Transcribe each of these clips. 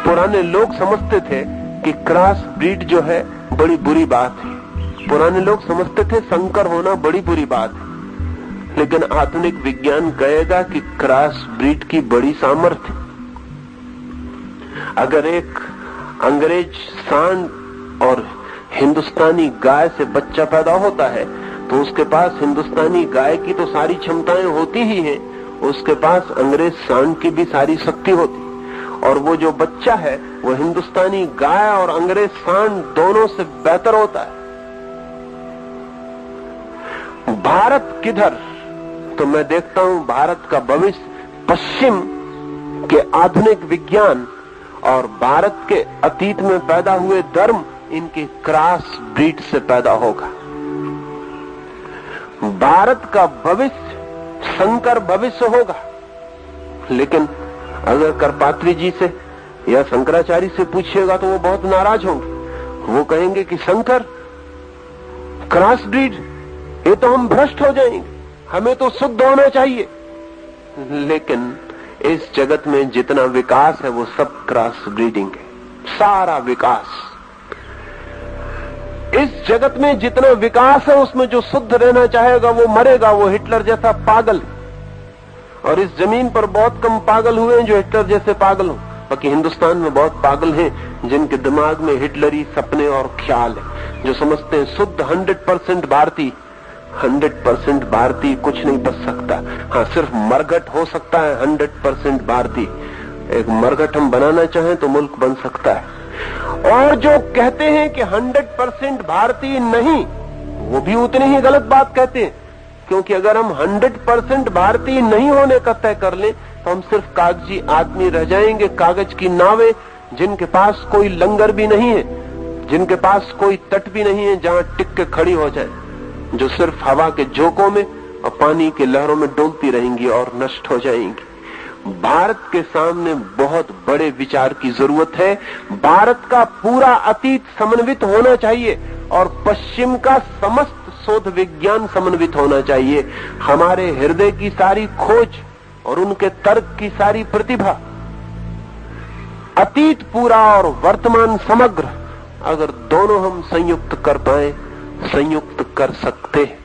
पुराने लोग समझते थे कि क्रॉस ब्रीड जो है बड़ी बुरी बात है। पुराने लोग समझते थे संकर होना बड़ी बुरी बात है, लेकिन आधुनिक विज्ञान कहेगा कि क्रॉस ब्रीड की बड़ी सामर्थ्य। अगर एक अंग्रेज सांड और हिंदुस्तानी गाय से बच्चा पैदा होता है तो उसके पास हिंदुस्तानी गाय की तो सारी क्षमताएं होती ही हैं, उसके पास अंग्रेज सांड की भी सारी शक्ति होती, और वो जो बच्चा है वो हिंदुस्तानी गाय और अंग्रेज सांड दोनों से बेहतर होता है। भारत किधर? तो मैं देखता हूं भारत का भविष्य पश्चिम के आधुनिक विज्ञान और भारत के अतीत में पैदा हुए धर्म, इनके क्रॉस ब्रीड से पैदा होगा। भारत का भविष्य संकर भविष्य होगा। लेकिन अगर करपात्री जी से या शंकराचार्य से पूछिएगा तो वो बहुत नाराज होंगे। वो कहेंगे कि शंकर, क्रॉस ब्रीड, ये तो हम भ्रष्ट हो जाएंगे, हमें तो शुद्ध होना चाहिए। लेकिन इस जगत में जितना विकास है वो सब क्रॉस ब्रीडिंग है, सारा विकास। इस जगत में जितना विकास है उसमें जो शुद्ध रहना चाहेगा वो मरेगा, वो हिटलर जैसा पागल। और इस जमीन पर बहुत कम पागल हुए हैं जो हिटलर जैसे पागल हो। बाकी हिंदुस्तान में बहुत पागल हैं जिनके दिमाग में हिटलरी सपने और ख्याल है, जो समझते हैं शुद्ध 100% भारतीय। 100% भारतीय कुछ नहीं बच सकता। हाँ, सिर्फ मरघट हो सकता है 100% भारतीय। एक मरघट हम बनाना चाहें तो मुल्क बन सकता है। और जो कहते हैं कि 100% भारतीय नहीं, वो भी उतनी ही गलत बात कहते हैं, क्योंकि अगर हम 100% भारतीय नहीं होने का तय कर लें तो हम सिर्फ कागजी आदमी रह जाएंगे, कागज की नावें, जिनके पास कोई लंगर भी नहीं है, जिनके पास कोई तट भी नहीं है जहां टिक के खड़ी हो जाए, जो सिर्फ हवा के झोंकों में और पानी के लहरों में डोलती रहेंगी और नष्ट हो जाएंगी। भारत के सामने बहुत बड़े विचार की जरूरत है। भारत का पूरा अतीत समन्वित होना चाहिए और पश्चिम का समस्त शोध विज्ञान समन्वित होना चाहिए। हमारे हृदय की सारी खोज और उनके तर्क की सारी प्रतिभा, अतीत पूरा और वर्तमान समग्र, अगर दोनों हम संयुक्त कर पाए, संयुक्त कर सकते हैं।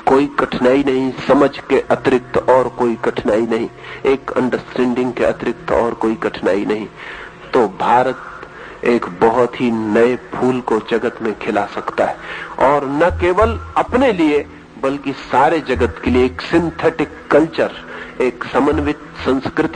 कोई कठिनाई नहीं, समझ के अतिरिक्त और कोई कठिनाई नहीं, एक अंडरस्टैंडिंग के अतिरिक्त और कोई कठिनाई नहीं। तो भारत एक बहुत ही नए फूल को जगत में खिला सकता है, और न केवल अपने लिए बल्कि सारे जगत के लिए एक सिंथेटिक कल्चर, एक समन्वित संस्कृति